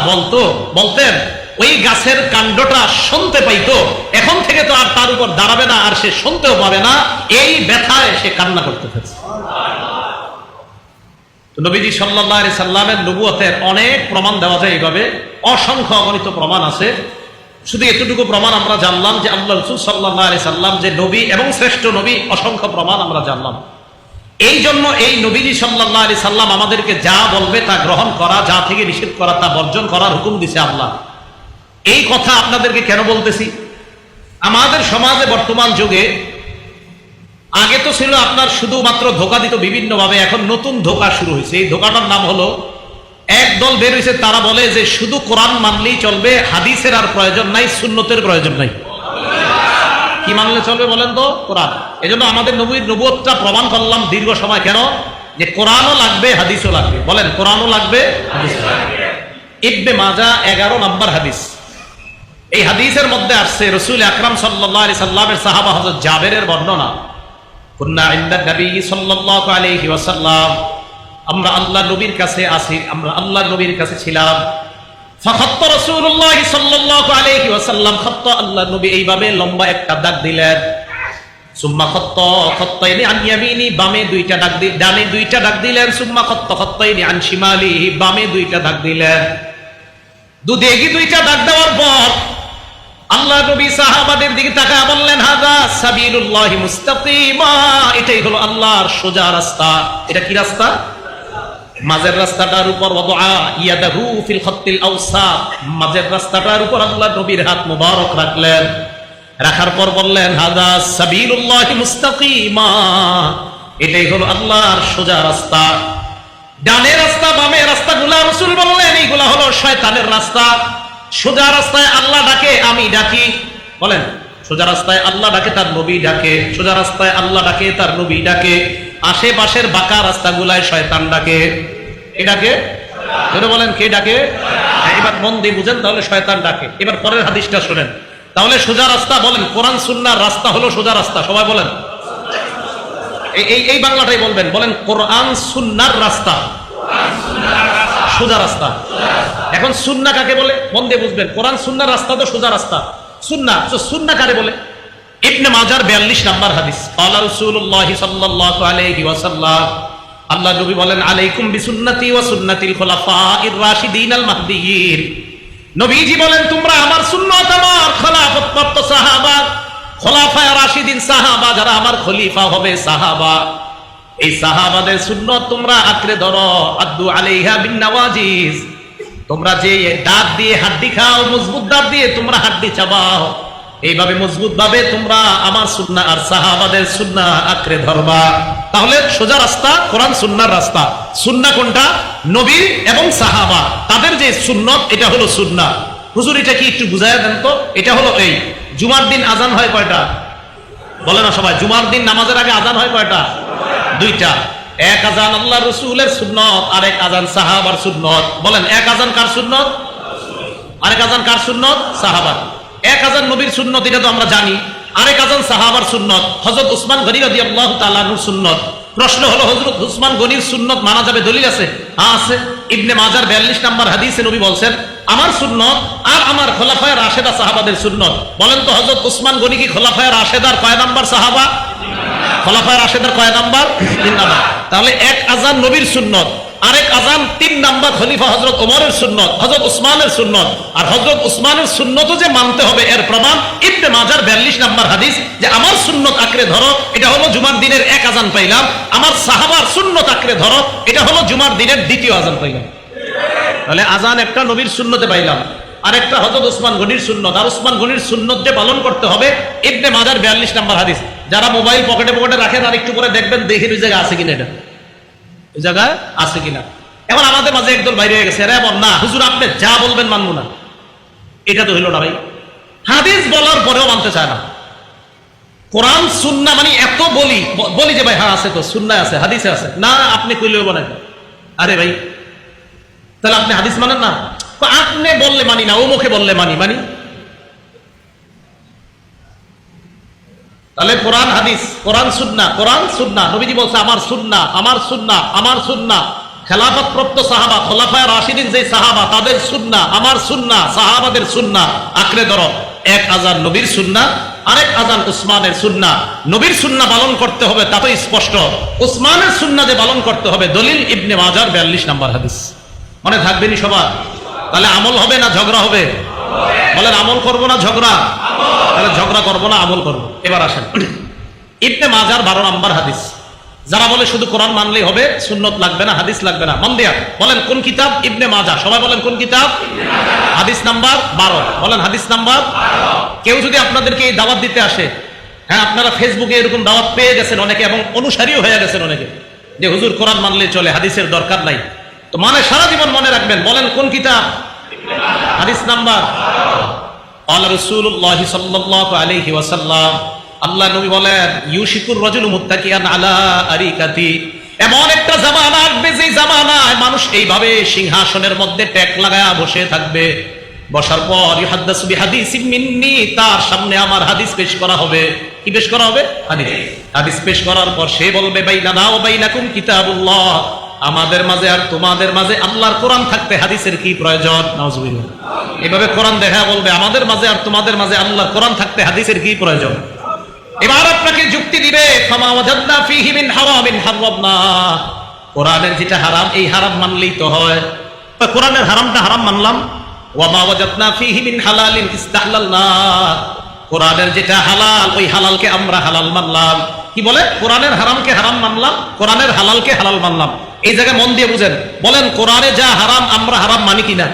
বলতেন ওই গাছের কাণ্ডটা শুনতে পাইতো। এখন থেকে তো আর তার উপর দাঁড়াবে না, আর সে শুনতেও পাবে না, এই ব্যথায় সে কান্না করতে থাকছে। নবীজি সাল্লাল্লাহু আলাইহি সাল্লামের নবুয়তের অনেক প্রমাণ দেওয়া যায় এইভাবে, অসংখ্য অগণিত প্রমাণ আছে। শুধু এতটুকু প্রমাণ আমরা জানলাম যে আল্লাহ রাসূল সাল্লাল্লাহু আলাইহি সাল্লাম যে নবী এবং শ্রেষ্ঠ নবী, অসংখ্য প্রমাণ আমরা জানলাম। এই জন্য এই নবীজি সাল্লাল্লাহু আলাইহি সাল্লাম আমাদেরকে যা বলবে তা গ্রহণ করা, যা থেকে নিষেধ করা তা বর্জন করার হুকুম দিছে আল্লাহ। এই কথা আপনাদেরকে কেন বলতেছি? আমাদের সমাজে বর্তমান যুগে, আগে তো ছিল আপনার শুধুমাত্র ধোঁকা দিত বিভিন্ন ভাবে, এখন নতুন ধোঁকা শুরু হয়েছে। এই ধোঁকাটার নাম হলো, এক দল বের হয়েছে, তারা বলে যে শুধু কোরআন মানলেই চলবে, হাদিসের আর প্রয়োজন নাই, সুন্নতের প্রয়োজন নাই। কি মানলে চলবে বলেন তো? কোরআন। এজন্য আমাদের নবীর নবুয়তটা প্রমাণ করলাম দীর্ঘ সময়। কেন? যে কোরআনও লাগবে, হাদিসও লাগবে। বলেন, কোরআনও লাগবে, হাদিসও লাগবে। ইবনে মাজাহ 11 নম্বর হাদিস। এই হাদিসের মধ্যে আসছে রাসূল আকরাম সাল্লাল্লাহু আলাইহি সাল্লামের সাহাবা হযরত জাবেরের বর্ণনা, কুন্না ইনদা নবী সাল্লাল্লাহু আলাইহি ওয়াসাল্লাম, আমরা আল্লাহর নবীর কাছে আছি, আমরা আল্লাহর নবীর কাছে ছিলাম। ফাখাত্তা রাসূলুল্লাহ সাল্লাল্লাহু আলাইহি ওয়াসাল্লাম, খাত্তা, আল্লাহর নবী এইভাবে লম্বা একটা দাগ দিলেন। সুম্মা খাত্তা খাত্তাইনি আন ইয়ামিনি, বামে দুইটা দাগ দিলেন, ডানে দুইটা দাগ দিলেন। সুম্মা খাত্তা খাত্তাইনি আন শিমালি, বামে দুইটা দাগ দিলেন। দুদিকে দুইটা দাগ দেওয়ার পর আল্লাহ নবী সাহাবাদের দিকে তাকায় বললেন, হাযা সাবিলুল্লাহি মুস্তাকিমা, এটাই হলো আল্লাহর সোজা রাস্তা। এটা কি রাস্তা? মাঝের রাস্তাটার উপর ওয়াদা ইয়াদাহু ফিল খাত্তিল আওসাত, মাঝের রাস্তাটার উপর আল্লাহ নবীর হাত মুবারক রাখলেন। রাখার পর বললেন, হাযা সাবিলুল্লাহি মুস্তাকিমা, এটাই হলো আল্লাহর সোজা রাস্তা। ডানে রাস্তা, বামে রাস্তাগুলা রাসূল বললেন এইগুলা হলো শয়তানের রাস্তা। সোজা রাস্তায় আল্লাহ ডাকে, আমি ডাকি। বলেন, সোজা রাস্তায় আল্লাহ ডাকে, তার নবী ডাকে। সোজা রাস্তায় আল্লাহ ডাকে, তার নবী ডাকে। আশেপাশের বাঁকা রাস্তাগুলায় শয়তান ডাকে। কে ডাকে? ধরে বলেন, কে ডাকে? এবার মন দিয়ে বুঝেন, তাহলে শয়তান ডাকে। এবার পরের হাদিসটা শুনেন। তাহলে সোজা রাস্তা, বলেন কোরআন সুন্নাহর রাস্তা হলো সোজা রাস্তা। সবাই বলেন, এই বাংলাটাই বলবেন। বলেন, কোরআন সুন্নাহর রাস্তা সোজা রাস্তা। এখন সুন্নাহ কাকে বলে? মন দিয়ে বুঝবেন। কোরআন সুন্নাহর রাস্তা তো সোজা রাস্তা। সুন্নাহ, তো সুন্নাহ কারে বলে? ইবনে মাজাহর 42 নম্বর হাদিস, ক্বালা রাসূলুল্লাহ সাল্লাল্লাহু আলাইহি ওয়াসাল্লাম, আল্লাহ নবী বলেন, আলাইকুম বিসুন্নতি ওয়া সুন্নাতিল খুলাফাইর রাশিদিনাল মাহদিয়িন। নবীজি বলেন, তোমরা আমার সুন্নাত, আমার খেলাফতপ্রাপ্ত সাহাবা, খোলাফায়ে রাশিদিন সাহাবা, যারা আমার খলিফা হবে সাহাবা, এই সাহাবাদের সুন্নাত তোমরা আঁকড়ে ধরো। আদ্দু আলাইহা বিন নওয়াজিজ, তোমরা যে দাঁত দিয়ে হাড্ডি খাও, মজবুত দাঁত দিয়ে তোমরা হাড্ডি চাবাও, এইভাবে মজবুত ভাবে তোমরা আমার সুন্নাহ আর সাহাবাদের সুন্নাহ আঁকড়ে ধরবা। তাহলে সোজা রাস্তা কোরআন সুন্নাহর রাস্তা। সুন্নাহ কোনটা? নবী এবং সাহাবা, তাদের যে সুন্নাত, এটা হলো সুন্নাহ। হুজুর এটা কি একটু বুঝাইয়া দেন তো? এটা হলো এই, জুমার দিন আজান হয় কয়টা? বলে না সবাই, জুমার দিন নামাজের আগে আজান হয় কয়টা? দুইটা। এক আজান আল্লাহ রাসূলের সুন্নাত, আরেক আজান সাহাবার সুন্নাত। বলেন, এক আজান কার সুন্নাত, আরেক আজান কার সুন্নাত? সাহাবার। এক আজান নবীর সুন্নাত, এটা তো আমরা জানি। আরেক আজান সাহাবার সুন্নাত, হযরত উসমান গনি রাদিয়াল্লাহু তাআলা আনহুর সুন্নাত। প্রশ্ন হলো, হযরত উসমান গনির সুন্নাত মানা যাবে? দলিল আছে? হ্যাঁ আছে। ইবনে মাজাহর 42 নম্বর হাদিসে নবী বলছেন, আমার সুন্নাত আর আমার খোলাফায়ে রাশেদা সাহাবাদের সুন্নাত। বলেন তো, হযরত উসমান গনি কি খোলাফায়ে রাশেদার কয় নাম্বার সাহাবা? খোলাফায়ে রাশেদার কয় নাম্বার? 3 নাম্বার। তাহলে এক আজান নবীর সুন্নাত, আরেক আজান 3 নাম্বার খলিফা হযরত ওমরের সুন্নাত, হযরত উসমানের সুন্নাত। আর হযরত উসমানের সুন্নতও যে মানতে হবে, এর প্রমাণ ইবনে মাজাহর 42 নাম্বার হাদিস, যে আমার সুন্নত আঁকড়ে ধরো, এটা হলো জুমার দিনের এক আজান পাইলাম। আমার সাহাবার সুন্নত আঁকড়ে ধরো, এটা হলো জুমার দিনের দ্বিতীয় আজান পাইলাম। তাহলে আজান একটা নবীর সুন্নতে পাইলাম, আরেকটা হযরত উসমান গনির সুন্নত। আর উসমান গনির সুন্নত যে পালন করতে হবে, ইবনে মাজাহর 42 নাম্বার হাদিস। যারা মোবাইল পকেটে পকেটে রাখেন, আর একটু করে দেখবেন, দেখেন ওই জায়গায় আছে কিনা, এটা ওই জায়গায় আছে কিনা। এখন আমাদের মাঝে একদল বাইরে হয়ে গেছে, এমন না হুজুর আপনি যা বলবেন মানবো না। এটা তো হইল না ভাই, হাদিস বলার পরেও মানতে চায় না। কোরআন সুন্নাহ মানে এত বলি যে ভাই হ্যাঁ আছে তো, সুন্নাহ আছে, হাদিসে আছে, না আপনি কইলেও বলেন। আরে ভাই তাহলে আপনি হাদিস মানেন না? আপনি বললে মানি না, ও মুখে বললে মানি। তাহলে কোরআন হাদিস, কোরআন সুন্নাহ। নবীজি বলছে আমার সুন্নাহ। খেলাফত প্রাপ্ত সাহাবা, খোলাফায়ে রাশিদিন যে সাহাবা, তাদের সুন্নাহ, আমার সুন্নাহ, সাহাবাদের সুন্নাহ আঁকড়ে ধরো। এক আজান নবীর সুন্নাহ, আরেক আজান উসমানের সুন্নাহ। নবীর সুন্নাহ পালন করতে হবে তা তো স্পষ্ট, উসমানের সুন্নাহ যে পালন করতে হবে দলিল ইবনে মাজার 42 নম্বর হাদিস। মনে থাকবেনি সবার? তাহলে আমল হবে না ঝগড়া হবে? বলেন আমল করবো না ঝগড়া? তাহলে ঝগড়া করবো না, আমল করবো। এবার আসেন ইবনে মাজার 12 নম্বর হাদিস। যারা বলে শুধু কোরআন মানলেই হবে, সুন্নত লাগবে না, হাদিস লাগবে না, মন দিয়া বলেন কোন কিতাব? ইবনে মাজাহ। সবাই বলেন কোন কিতাব? হাদিস নাম্বার 12। বলেন হাদিস নাম্বার 12। কেউ যদি আপনাদেরকে এই দাওয়াত দিতে আসে, হ্যাঁ আপনারা ফেসবুকে এরকম দাওয়াত পেয়ে গেছেন অনেকে, এবং অনুসারীও হয়ে গেছেন অনেকে, যে হুজুর কোরআন মানলে চলে, হাদিসের দরকার নাই, তো মানে সারা জীবন মনে রাখবেন, বলেন কোন কিতাব? হাদিস নাম্বার 12। রাসূলুল্লাহ সাল্লাল্লাহু আলাইহি ওয়াসাল্লাম, আল্লাহ নবী বলেন ইউশিকুর রাজুলু মুত্তাকিয়ান আলা আরিকাতি, এমন একটা জামানা আসবে যে জামানায় মানুষ এইভাবে সিংহাসনের মধ্যে ট্যাক লাগায়া বসে থাকবে। বসার পর ইউহাদ্দাসু বিহাদিসিম মিন্নি, তার সামনে আমার হাদিস পেশ করা হবে। কি পেশ করা হবে? হাদিস পেশ করার পর সে বলবে বাইনানা ওয়া বাইনাকুম কিতাবুল্লাহ, আমাদের মাঝে আর তোমাদের মাঝে আল্লাহর কোরআন থাকতে হাদিসের কি প্রয়োজন? নাউজুবিল্লাহ। এভাবে কোরআন দেখা বলবে আমাদের মাঝে আর তোমাদের মাঝে আল্লাহর কোরআন থাকতে হাদিসের কি প্রয়োজন? এবার আপনাকে যুক্তি দিবে ফামা ওয়াজাদনা ফীহি মিন হারামিন হারামনা, কোরআনের যেটা হারাম এই হারাম মানলেই তো হয়। তো কোরআনের হারামটা হারাম মানলাম, ওয়া মা ওয়াজাদনা ফীহি মিন হালালিন ইসতাহলালনা, কোরআনের যেটা হালাল ওই হালালকে আমরা হালাল মানলাম। কি বলে? কোরআনের হারামকে হারাম মানলাম, কোরআনের হালালকে হালাল মানলাম। এই জায়গায় মন দিয়ে বুঝেন, বলেন কোরআনে যা হারাম আমরা হারাম মানি কিনা?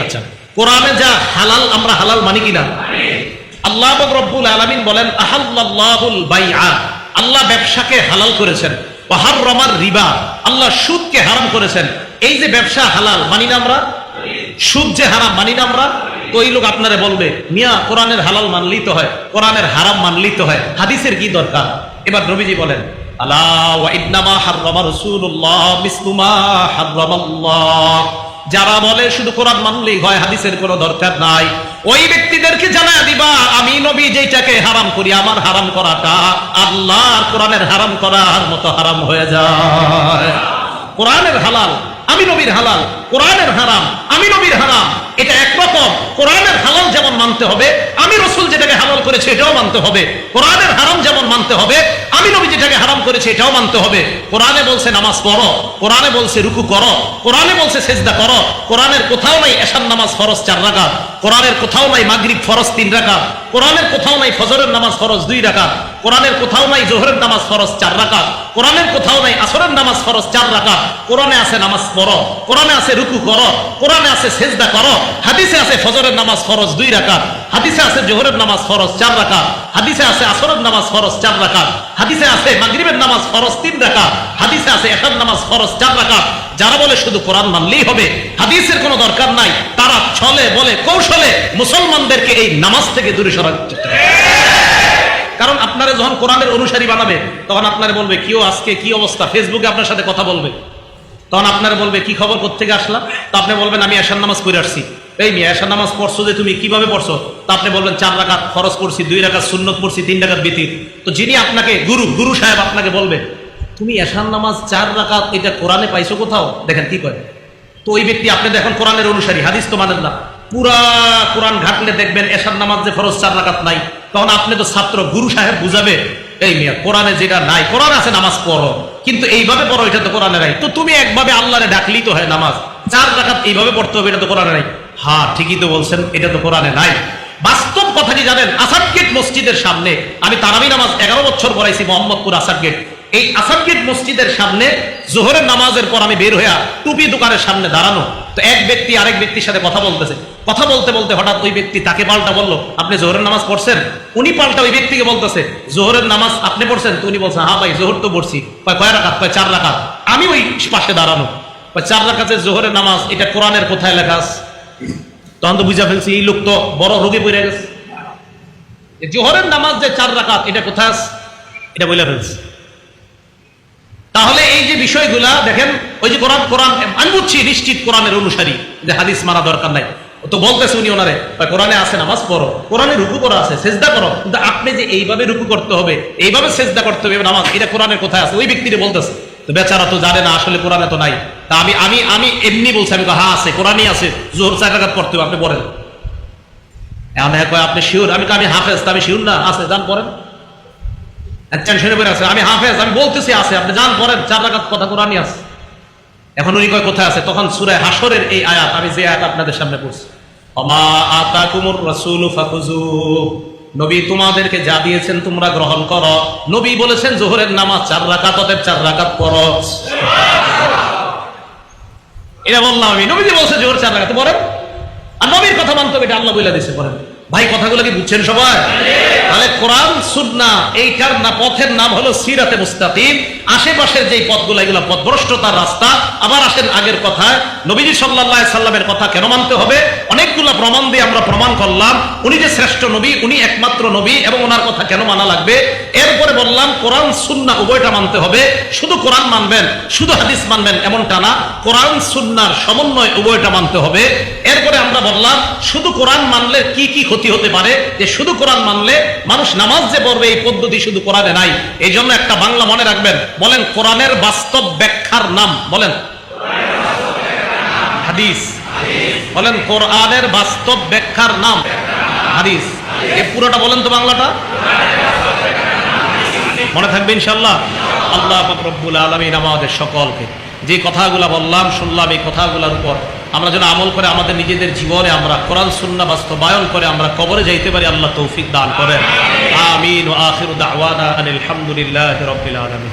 আচ্ছা, কোরআনে যা হালাল আমরা হালাল মানি কিনা? আল্লাহ রব্বুল আলামিন বলেন আহাল্লাল্লাহুল বাইআ, আল্লাহ ব্যবসাকে হালাল করেছেন। ওয়া হাররামার রিবা, আল্লাহ সুদকে হারাম করেছেন। এই যে ব্যবসা হালাল মানি না আমরা, সুদ যে হারাম মানি না আমরা। তো এই লোক আপনারে বলবে মিয়া কোরআনের হালাল মানলেই তো হয়, কোরআনের হারাম মানলেই তো হয়, হাদিসের কি দরকার? এবার নবীজি বলেন আলা ওয়া ইন্নামা হাররামা রাসূলুল্লাহ মিসলু মা হাররামাল্লাহ, যারা বলে শুধু কোরআন মানলেই হয়, হাদিসের কোনো দরকার নাই, ওই ব্যক্তিদেরকে জানায় দিবা আমি নবী যেটাকে হারাম করি, আমার হারাম করাটা আল্লাহর কোরআনের হারাম করার মতো হারাম হয়ে যায়। কোরআনের হালাল আমি নবীর হালাল, কোরআনের হারাম আমি নবীর হারাম, এটা একরকম। কোরআনের হালাল যেমন মানতে হবে, আমি রাসূল যেটাকে হালাল করেছে এটাও মানতে হবে। কোরআনের হারাম যেমন মানতে হবে, আমি নবী যেটাকে হারাম করেছে এটাও মানতে হবে। কোরআনে বলছে নামাজ পড়ো, কোরআনে বলছে রুকু করো, কোরআনে বলছে সিজদা করো। কোরআনের কোথাও নাই এশার নামাজ ফরজ 4 রাকাত, কোরআনের কোথাও নাই মাগরিব ফরজ 3 রাকাত, কোরআনের কোথাও নাই ফজরের নামাজ ফরজ 2 রাকাত, কোরআনের কোথাও নাই যোহরের নামাজ ফরজ 4 রাকাত, কোরআনের কোথাও নাই আসরের নামাজ ফরজ 4 রাকাত। কোরআনে আছে নামাজ পড়ো, কোরআনে আছে রুকু করো, কোরআনে আছে সিজদা করো, হাদিসে আছে ফজরের নামাজ ফরজ 2 রাকাত, হাদিসে আছে যোহরের নামাজ ফরজ 4 রাকাত, হাদিসে আছে আসরের নামাজ ফরজ 4 রাকাত, হাদিসে আছে মাগরিবের নামাজ ফরজ 3 রাকাত, হাদিসে আছে এশার নামাজ ফরজ 4 রাকাত। যারা বলে শুধু কোরআন মানলেই হবে, হাদিসের কোনো দরকার নাই, তারা ছলে বলে কৌশলে মুসলমানদেরকে এই নামাজ থেকে দূরে সরাতে চেষ্টা করে। কারণ আপনারা যখন কোরআনের অনুসারী বানাবে তখন আপনারা বলবে কিও আজকে কি অবস্থা, ফেসবুকে আপনার সাথে কথা বলবে, তখন আপনারা বলবে কি খবর, কোত্থেকে আসলাম? তো আপনি বলবেন আমি এশার নামাজ পড়ে আসছি। এই মেয়ে এশার নামাজ পড়ছো যে তুমি কিভাবে পড়ছো? তো আপনি বলবেন 4 রাকাত ফরজ পড়ছি, 2 রাকাত সুন্নত পড়ছি, 3 রাকাত বিতির। তো যিনি আপনাকে গুরু সাহেব আপনাকে বলবে তুমি এশার নামাজ 4 রাকাত এটা কোরআনে পাইছো কোথাও? দেখেন কি করে। তো ওই ব্যক্তি আপনি দেখেন কোরআনের অনুসারী, হাদিস তো মানেন না, পুরা কোরআন ঘাটলে দেখবেন এশার নামাজ যে ফরজ 4 রাকাত নাই। তখন আপনি তো ছাত্র, গুরু সাহেব বুঝাবে এই মিয়া কোরআনে যেটা নাই, কোরআন আছে নামাজ পড়ো, কিন্তু এইভাবে পড়ো এটা তো কোরআনে নাই। তো তুমি একভাবে আল্লাহরে ডাকলেই তো হয়, নামাজ 4 রাকাত এইভাবে পড়তে হবে এটা তো কোরআনে নাই। হ্যাঁ ঠিকই তো বলছেন, এটা তো কোরআনে নাই। বাস্তব কথা কি জানেন? আসাদ গেট মসজিদের সামনে আমি তারাবি নামাজ 11 বছর পড়াইছি, মোহাম্মদপুর আসাদ গেট। এই আসাদ গেট মসজিদের সামনে জোহরের নামাজের পর আমি বের হইয়া টুপি দোকানের সামনে দাঁড়ানো, তো এক ব্যক্তি আরেক ব্যক্তির সাথে কথা বলতেছে। কথা বলতে বলতে হঠাৎ ওই ব্যক্তি তাকে পাল্টা বললো আপনি জোহরের নামাজ পড়ছেন? উনি পাল্টা ওই ব্যক্তিকে বলতেছে জোহরের নামাজ আপনি পড়ছেন? তো উনি বলছেন হ্যাঁ ভাই জোহর তো পড়ছি। কয় রাকাত? 4 রাকাত। আমি ওই পাশে দাঁড়ানো, 4 রাকাতের জোহরের নামাজ এটা কোরআনের কোথায় লেখা আছে? তখন তো বুঝা ফেলছি এই লোক তো বড় রোগে পড়ে গেছে। জোহরের নামাজ যে 4 রাকাত, এটা কোথায় আছে? এটা বলে ফেলছে। তাহলে এই যে বিষয়গুলা দেখেন, ওই যে কোরআন কোরআন আমি বুঝছি নিশ্চিত কোরআনের অনুসারী, যে হাদিস মানা দরকার নাই, তো বলতেছে উনি ওনারে কোরআনে আছে নামাজ পড়ো, কোরআনে রুকু করা আছে, সেজদা করো, কিন্তু আপনি যে এইভাবে রুকু করতে হবে, এইভাবে সেজদা করতে হবে নামাজ, এটা কোরআনের কোথায় আছে? ওই ব্যক্তিরে বলতেছে। তো বেচারা তো জানে না আসলে কোরআনে তো নাই। তা আমি আমি আমি এমনি বলছি, আমি হ্যাঁ আছে, কোরআনই আছে, জোহর 4 রাকাত করতে হবে, আপনি পড়েন। এখন কয় আপনি শিওর? আমি হাফেজ, আমি শিওর না, আছে, যান পড়েন। টেনশনে বের আছে, আমি হাফেজ, আমি বলতেছি আছে, আপনি যান পড়েন, 4 রাকাত কথা কোরআনই আছে। এখন উনি কয় কোথায় আছে? তখন সূরা হাশরের এই আয়াত, আমি যে আয়াত আপনাদের সামনে পড়ছি, ওমা আতাকুমুর রাসূলু ফাখুযুহু, নবী তোমাদেরকে যা দিয়েছেন তোমরা গ্রহণ করো। নবী বলেছেন জোহরের নামাজ 4 রাকাত, অতএব 4 রাকাত পড়ো। এটা বললাম আমি, নবী যে বলছে জোহর 4 রাকাত পড়েন, আর নবীর কথা মানতে হবে, এটা আল্লাহ বলে দিয়েছে, পড়েন। ভাই কথাগুলো কি বুঝছেন সবাই? তাহলে কোরআন সুন্নাহ এইটার না পথের নাম হলো সিরাতে মুস্তাকিম। আশেপাশের যে পথগুলো, এগুলো পথভ্রষ্টতার রাস্তা। আবার আসেন আগের কথায়, নবীজি সাল্লাল্লাহু আলাইহি সাল্লামের কথা কেন মানতে হবে? অনেকগুলো প্রমাণ দিয়ে আমরা প্রমাণ করলাম উনি যে শ্রেষ্ঠ নবী, উনি একমাত্র নবী, এবং ওনার কথা কেন মানা লাগবে। এরপরে বললাম কোরআন সুন্নাহ উভয়টা মানতে হবে। শুধু কোরআন মানবেন, শুধু হাদিস মানবেন এমনটা না, কোরআন সুন্নাহর সমন্বয় উভয়টা মানতে হবে। এরপরে আমরা বললাম শুধু কোরআন মানলে কি কি ক্ষতি হতে পারে, যে শুধু কোরআন মানলে মানুষ নামাজ যে পড়বে এই পদ্ধতি শুধু কোরআনে নাই। এই জন্য একটা বাংলা মনে রাখবেন, বলেন কোরআনের বাস্তব ব্যাখ্যার নাম, বলেন হাদিস। বলেন কোরআনের বাস্তব ব্যাখ্যার নাম হাদিস। এই পুরোটা বলেন তো, বাংলাটা মনে থাকবে ইনশাআল্লাহ। আল্লাহ পাক রব্বুল আলামিন আমাদের সকলকে যে কথাগুলো বললাম শুনলাম, এই কথাগুলোর উপর আমরা যেন আমল করে আমাদের নিজেদের জীবনে আমরা কোরআন সুন্নাহ বাস্তবায়ন করে আমরা কবরে যাইতে পারি, আল্লাহ তৌফিক দান করেন। আমিন। ওয়া আখিরু দাওয়ানা আনিল হামদুলিল্লাহি রাব্বিল আলামিন।